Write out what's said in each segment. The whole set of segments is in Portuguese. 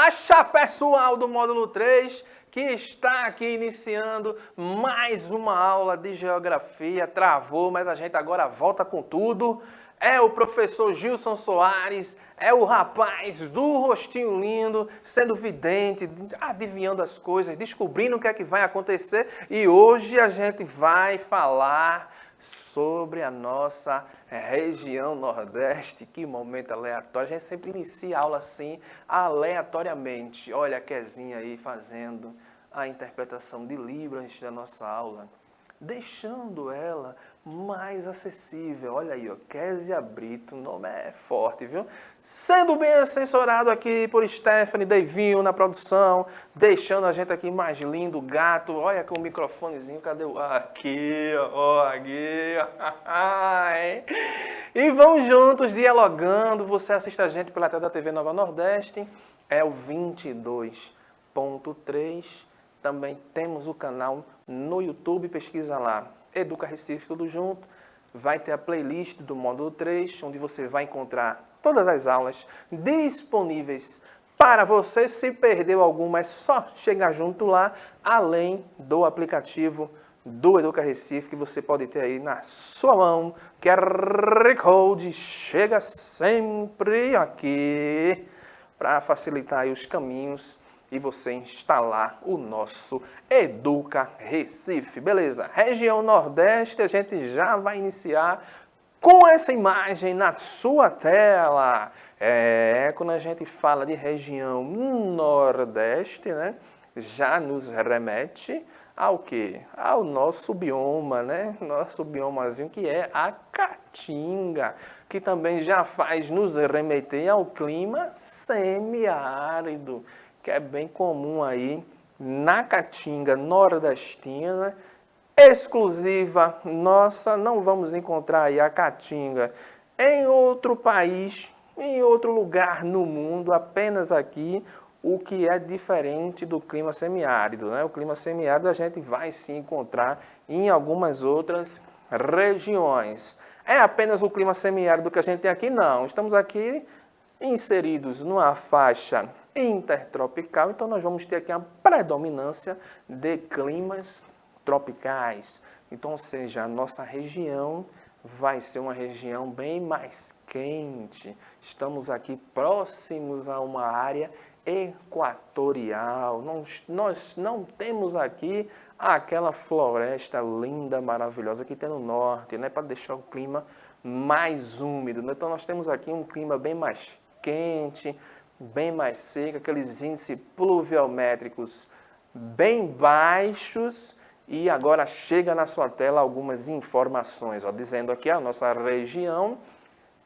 Faixa pessoal do módulo 3, que está aqui iniciando mais uma aula de geografia. Travou, mas a gente agora volta com tudo. É o professor Gilson Soares, é o rapaz do rostinho lindo, sendo vidente, adivinhando as coisas, descobrindo o que é que vai acontecer. E hoje a gente vai falar sobre a nossa região Nordeste. Que momento aleatório. A gente sempre inicia a aula assim, aleatoriamente. Olha a Kezinha aí fazendo a interpretação de Libra antes da nossa aula, deixando ela mais acessível. Olha aí, ó, Kézia Brito, o nome é forte, viu? Sendo bem assessorado aqui por Stephanie Deivinho na produção, deixando a gente aqui mais lindo, gato. Olha com o microfonezinho, cadê o... Aqui, ó, aqui, ó. E vamos juntos, dialogando. Você assiste a gente pela tela da TV Nova Nordeste, é o 22.3. Também temos o canal no YouTube, pesquisa lá, Educa Recife, tudo junto. Vai ter a playlist do módulo 3, onde você vai encontrar todas as aulas disponíveis para você. Se perdeu alguma, é só chegar junto lá, além do aplicativo do Educa Recife, que você pode ter aí na sua mão, que é Code, chega sempre aqui para facilitar aí os caminhos e você instalar o nosso Educa Recife. Beleza? Região Nordeste, a gente já vai iniciar com essa imagem na sua tela. Quando a gente fala de região Nordeste, né, já nos remete ao quê? Ao nosso bioma, né? Nosso biomazinho, que é a Caatinga, que também já faz nos remeter ao clima semiárido, que é bem comum aí na Caatinga nordestina, exclusiva nossa. Não vamos encontrar aí a Caatinga em outro país, em outro lugar no mundo, apenas aqui, o que é diferente do clima semiárido, né? O clima semiárido a gente vai se encontrar em algumas outras regiões. É apenas o clima semiárido que a gente tem aqui? Não. Estamos aqui inseridos numa faixa intertropical, então nós vamos ter aqui a predominância de climas tropicais. Então, ou seja, a nossa região vai ser uma região bem mais quente. Estamos aqui próximos a uma área equatorial. Nós não temos aqui aquela floresta linda, maravilhosa que tem no norte, né, para deixar o clima mais úmido. Então, nós temos aqui um clima bem mais quente, bem mais seco, aqueles índices pluviométricos bem baixos. E agora chega na sua tela algumas informações, ó, dizendo aqui a nossa região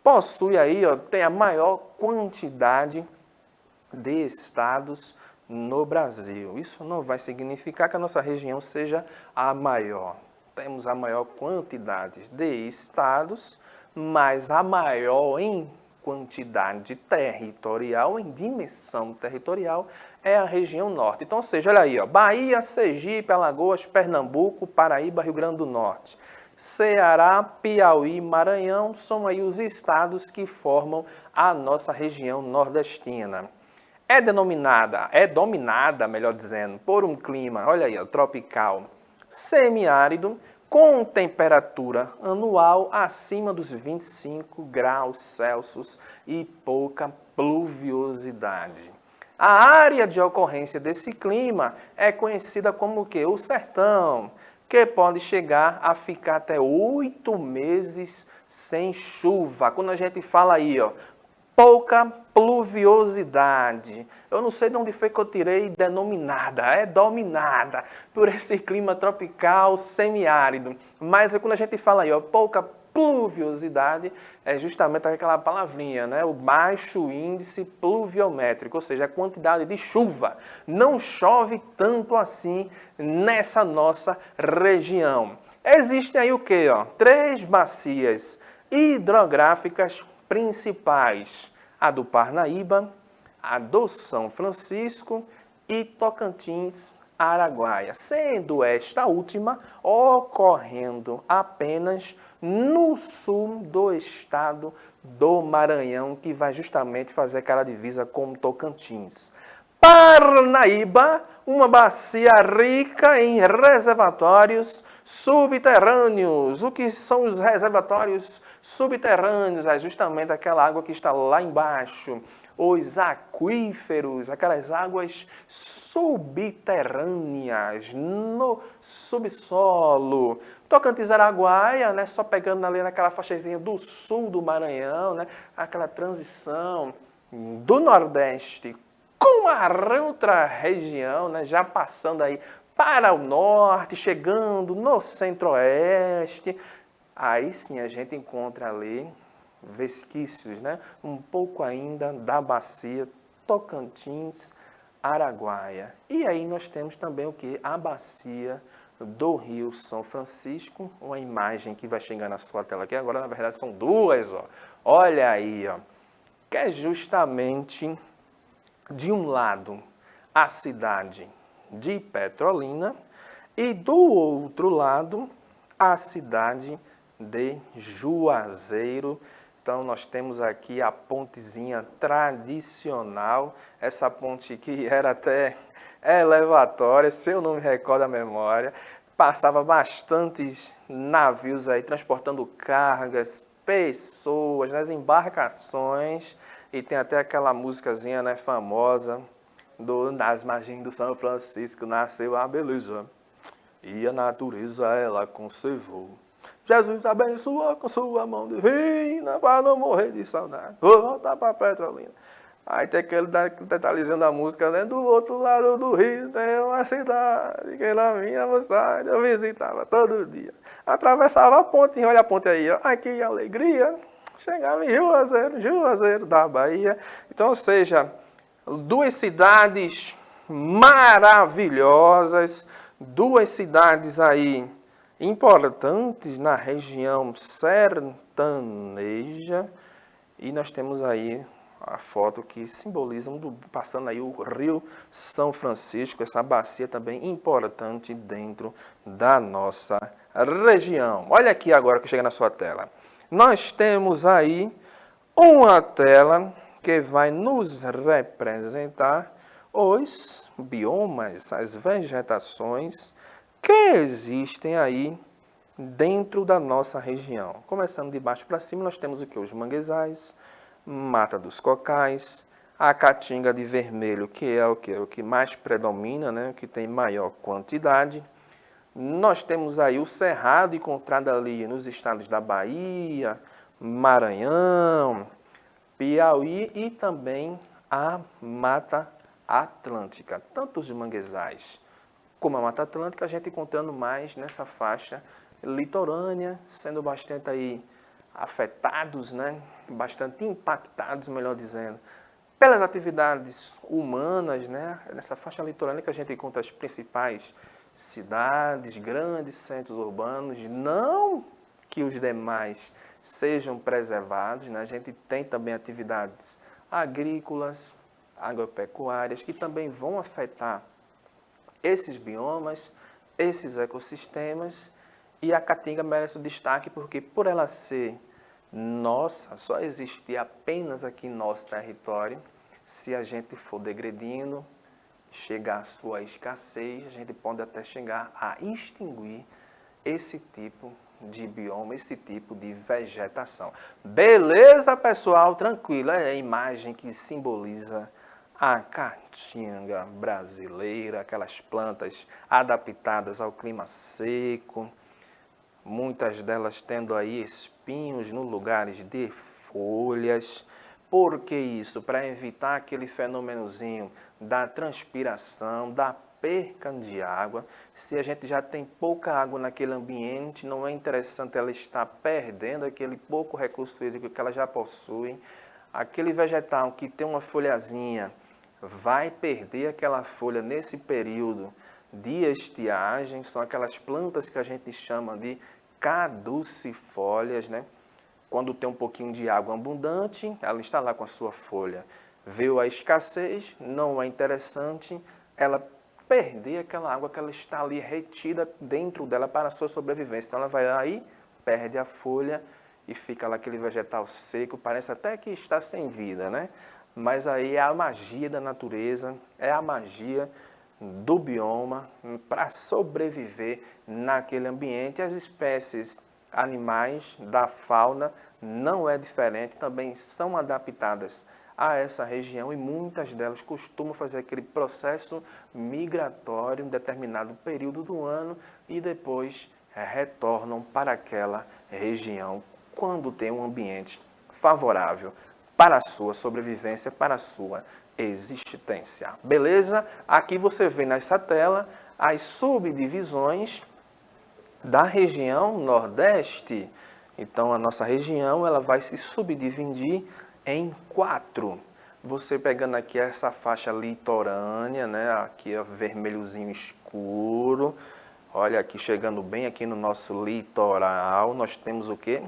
possui aí, ó, tem a maior quantidade de estados no Brasil. Isso não vai significar que a nossa região seja a maior. Temos a maior quantidade de estados, mas a maior em quantidade territorial, em dimensão territorial, é a região norte. Então, ou seja, olha aí, ó, Bahia, Sergipe, Alagoas, Pernambuco, Paraíba, Rio Grande do Norte, Ceará, Piauí, Maranhão, são aí os estados que formam a nossa região nordestina. É dominada, melhor dizendo, por um clima, olha aí, ó, tropical, semiárido, com temperatura anual acima dos 25 graus Celsius e pouca pluviosidade. A área de ocorrência desse clima é conhecida como o quê? O sertão, que pode chegar a ficar até 8 meses sem chuva. Quando a gente fala aí, ó, pouca pluviosidade, eu não sei de onde foi que eu tirei denominada, é dominada por esse clima tropical semiárido. Mas quando a gente fala aí, ó, pouca pluviosidade, é justamente aquela palavrinha, né? O baixo índice pluviométrico, ou seja, a quantidade de chuva. Não chove tanto assim nessa nossa região. Existem aí o quê? Ó? 3 bacias hidrográficas principais: a do Parnaíba, a do São Francisco e Tocantins, Araguaia, sendo esta última ocorrendo apenas no sul do estado do Maranhão, que vai justamente fazer aquela divisa com Tocantins. Parnaíba, uma bacia rica em reservatórios subterrâneos. O que são os reservatórios subterrâneos? É justamente aquela água que está lá embaixo. Os aquíferos, aquelas águas subterrâneas, no subsolo. Tocantins, Araguaia, né, só pegando ali naquela faixazinha do sul do Maranhão, né, aquela transição do Nordeste com a outra região, né, já passando aí para o norte, chegando no centro-oeste. Aí sim a gente encontra ali vesquícios, né, um pouco ainda da bacia Tocantins, Araguaia. E aí nós temos também o que? A bacia do Rio São Francisco, uma imagem que vai chegar na sua tela aqui agora, na verdade são duas, ó. Olha aí, ó, que é justamente de um lado a cidade de Petrolina e do outro lado a cidade de Juazeiro. Então nós temos aqui a pontezinha tradicional, essa ponte que era até elevatória, se eu não me recordo a memória, passava bastantes navios aí transportando cargas, pessoas nas embarcações. E tem até aquela musicazinha, né, famosa, nas margens do São Francisco nasceu a beleza, e a natureza ela conservou. Jesus abençoou com sua mão divina, para não morrer de saudade. Vou voltar para Petrolina. Aí tem aquele detalhezinho da música, né? Do outro lado do rio tem uma cidade que na minha mocidade eu visitava todo dia. Atravessava a ponte, olha a ponte aí, ó. Ai, que alegria! Chegava em Juazeiro, Juazeiro da Bahia. Então, ou seja, duas cidades maravilhosas, duas cidades aí importantes na região sertaneja. E nós temos aí a foto que simboliza, passando aí o Rio São Francisco, essa bacia também importante dentro da nossa região. Olha aqui agora que chega na sua tela. Nós temos aí uma tela que vai nos representar os biomas, as vegetações que existem aí dentro da nossa região. Começando de baixo para cima, nós temos o que? Os manguezais, Mata dos Cocais, a caatinga de vermelho, que é o que? O que mais predomina, né? O que tem maior quantidade. Nós temos aí o cerrado encontrado ali nos estados da Bahia, Maranhão, Piauí e também a Mata Atlântica. Tanto os manguezais como a Mata Atlântica, a gente encontrando mais nessa faixa litorânea, sendo bastante aí afetados, né? Bastante impactados, melhor dizendo, pelas atividades humanas, né? Nessa faixa litorânea que a gente encontra as principais cidades, grandes centros urbanos, não que os demais sejam preservados, né? A gente tem também atividades agrícolas, agropecuárias, que também vão afetar esses biomas, esses ecossistemas, e a caatinga merece o destaque porque, por ela ser nossa, só existir apenas aqui em nosso território, se a gente for degredindo, chegar à sua escassez, a gente pode até chegar a extinguir esse tipo de bioma, esse tipo de vegetação. Beleza, pessoal? Tranquilo, é a imagem que simboliza a caatinga brasileira, aquelas plantas adaptadas ao clima seco, muitas delas tendo aí espinhos no lugares de folhas. Por que isso? Para evitar aquele fenômenozinho da transpiração, da perca de água. Se a gente já tem pouca água naquele ambiente, não é interessante ela estar perdendo aquele pouco recurso hídrico que ela já possui. Aquele vegetal que tem uma folhazinha vai perder aquela folha nesse período de estiagem. São aquelas plantas que a gente chama de caducifólias, né? Quando tem um pouquinho de água abundante, ela está lá com a sua folha. Veio a escassez, não é interessante ela perder aquela água que ela está ali retida dentro dela para a sua sobrevivência. Então ela vai aí, perde a folha e fica lá aquele vegetal seco, parece até que está sem vida, né? mas aí é a magia da natureza, é a magia do bioma para sobreviver naquele ambiente. As espécies animais da fauna não é diferente, também são adaptadas a essa região e muitas delas costumam fazer aquele processo migratório em determinado período do ano e depois retornam para aquela região quando tem um ambiente favorável para a sua sobrevivência, para a sua existência. Beleza? Aqui você vê nessa tela as subdivisões da região Nordeste. Então, a nossa região ela vai se subdividir em 4. Você pegando aqui essa faixa litorânea, né? Aqui é vermelhozinho escuro. Olha aqui, chegando bem aqui no nosso litoral, nós temos o quê?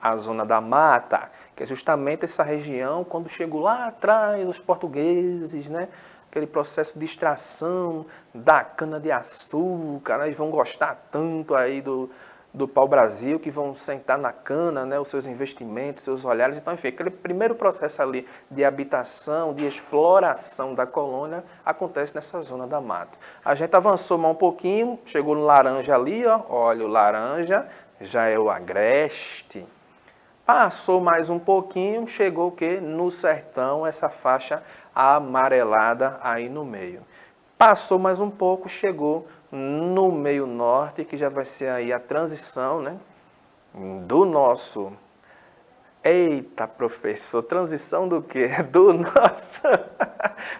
A zona da mata, que é justamente essa região, quando chegou lá atrás, os portugueses, né? Aquele processo de extração da cana-de-açúcar, né? Eles vão gostar tanto aí do pau-brasil, que vão sentar na cana, né? Os seus investimentos, seus olhares. Então, enfim, aquele primeiro processo ali de habitação, de exploração da colônia, acontece nessa zona da mata. A gente avançou mais um pouquinho, chegou no laranja ali, ó. Olha, o laranja já é o agreste. Passou mais um pouquinho, chegou o quê? No sertão, essa faixa amarelada aí no meio. Passou mais um pouco, chegou no meio norte, que já vai ser aí a transição, né? Do nosso... Eita, professor, transição do quê?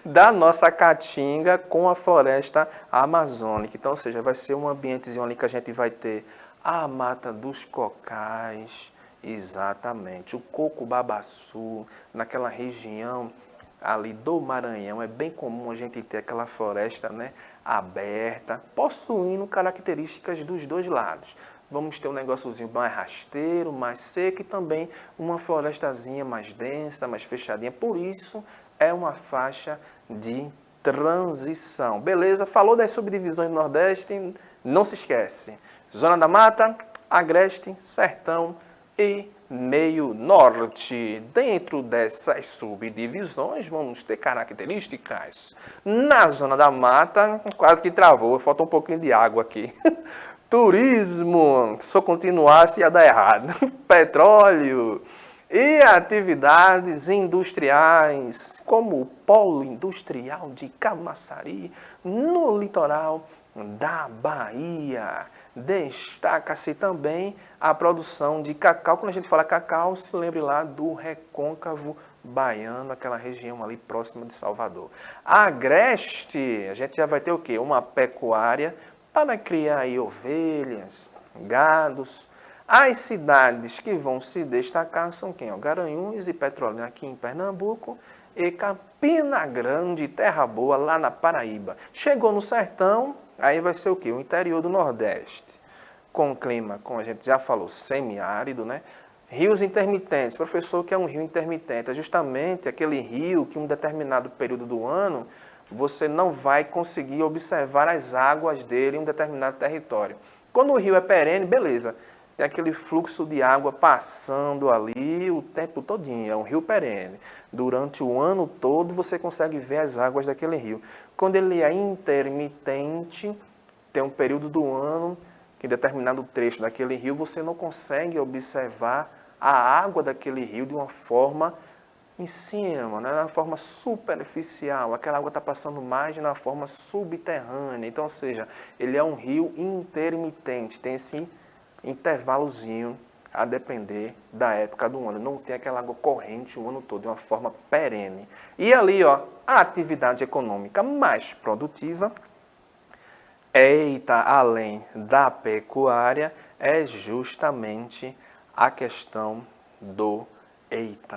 Da nossa caatinga com a floresta amazônica. Então, ou seja, vai ser um ambientezinho ali que a gente vai ter a mata dos cocais. Exatamente, o coco-babaçu, naquela região ali do Maranhão, é bem comum a gente ter aquela floresta, né, aberta, possuindo características dos dois lados. Vamos ter um negóciozinho mais rasteiro, mais seco e também uma florestazinha mais densa, mais fechadinha. Por isso, é uma faixa de transição. Beleza? Falou das subdivisões do Nordeste, não se esquece. Zona da Mata, Agreste, Sertão e Meio Norte. Dentro dessas subdivisões, vamos ter características. Na Zona da Mata, quase que travou, falta um pouquinho de água aqui. Turismo, se eu continuasse ia dar errado. Petróleo e atividades industriais, como o polo industrial de Camaçari, no litoral da Bahia. Destaca-se também a produção de cacau. Quando a gente fala cacau, se lembre lá do Recôncavo Baiano, aquela região ali próxima de Salvador. Agreste, a gente já vai ter o quê? Uma pecuária para criar aí ovelhas, gados. As cidades que vão se destacar são quem? Garanhuns e Petrolina aqui em Pernambuco e Campina Grande, Terra Boa, lá na Paraíba. Chegou no sertão, aí vai ser o quê? O interior do Nordeste, com clima, como a gente já falou, semiárido, né? Rios intermitentes. Professor, o que é um rio intermitente? É justamente aquele rio que em um determinado período do ano você não vai conseguir observar as águas dele em um determinado território. Quando o rio é perene, beleza, tem aquele fluxo de água passando ali o tempo todinho, é um rio perene. Durante o ano todo você consegue ver as águas daquele rio. Quando ele é intermitente, tem um período do ano que em determinado trecho daquele rio você não consegue observar a água daquele rio de uma forma em cima, né, na forma superficial. Aquela água está passando mais na forma subterrânea. Então, ou seja, ele é um rio intermitente, tem esse intervalozinho a depender da época do ano. Não tem aquela água corrente o ano todo, de uma forma perene. E ali, ó, a atividade econômica mais produtiva, além da pecuária, é justamente a questão do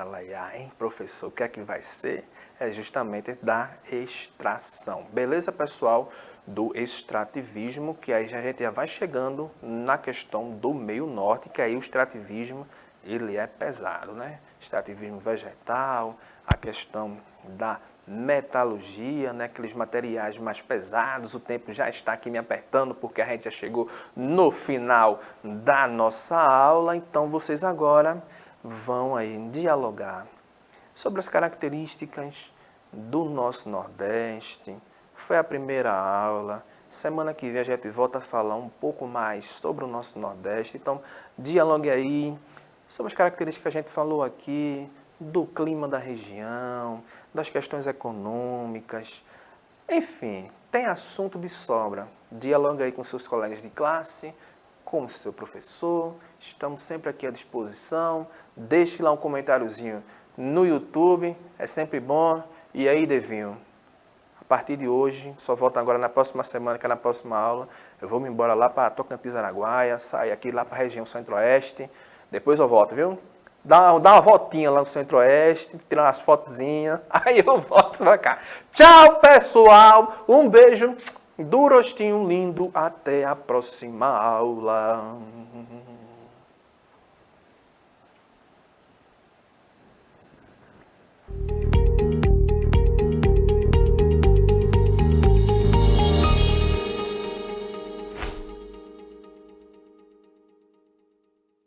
Laia, hein, professor? O que é que vai ser? É justamente da extração. Beleza, pessoal? Do extrativismo, que aí a gente já vai chegando na questão do meio norte, que aí o extrativismo, ele é pesado, né? Extrativismo vegetal, a questão da metalurgia, né? Aqueles materiais mais pesados. O tempo já está aqui me apertando, porque a gente já chegou no final da nossa aula. Então, vocês agora vão aí dialogar, sobre as características do nosso Nordeste. Foi a primeira aula. Semana que vem a gente volta a falar um pouco mais sobre o nosso Nordeste. Então, dialogue aí sobre as características que a gente falou aqui, do clima da região, das questões econômicas. Enfim, tem assunto de sobra. Dialogue aí com seus colegas de classe, com o seu professor. Estamos sempre aqui à disposição. Deixe lá um comentáriozinho no YouTube, é sempre bom. E aí, Devinho, a partir de hoje, só volto agora na próxima semana, que é na próxima aula, eu vou me embora lá para Tocantins, Araguaia, sair aqui lá para a região Centro-Oeste. Depois eu volto, viu? Dá uma voltinha lá no Centro-Oeste, tirar umas fotozinhas, aí eu volto pra cá. Tchau, pessoal! Um beijo do rostinho lindo, até a próxima aula.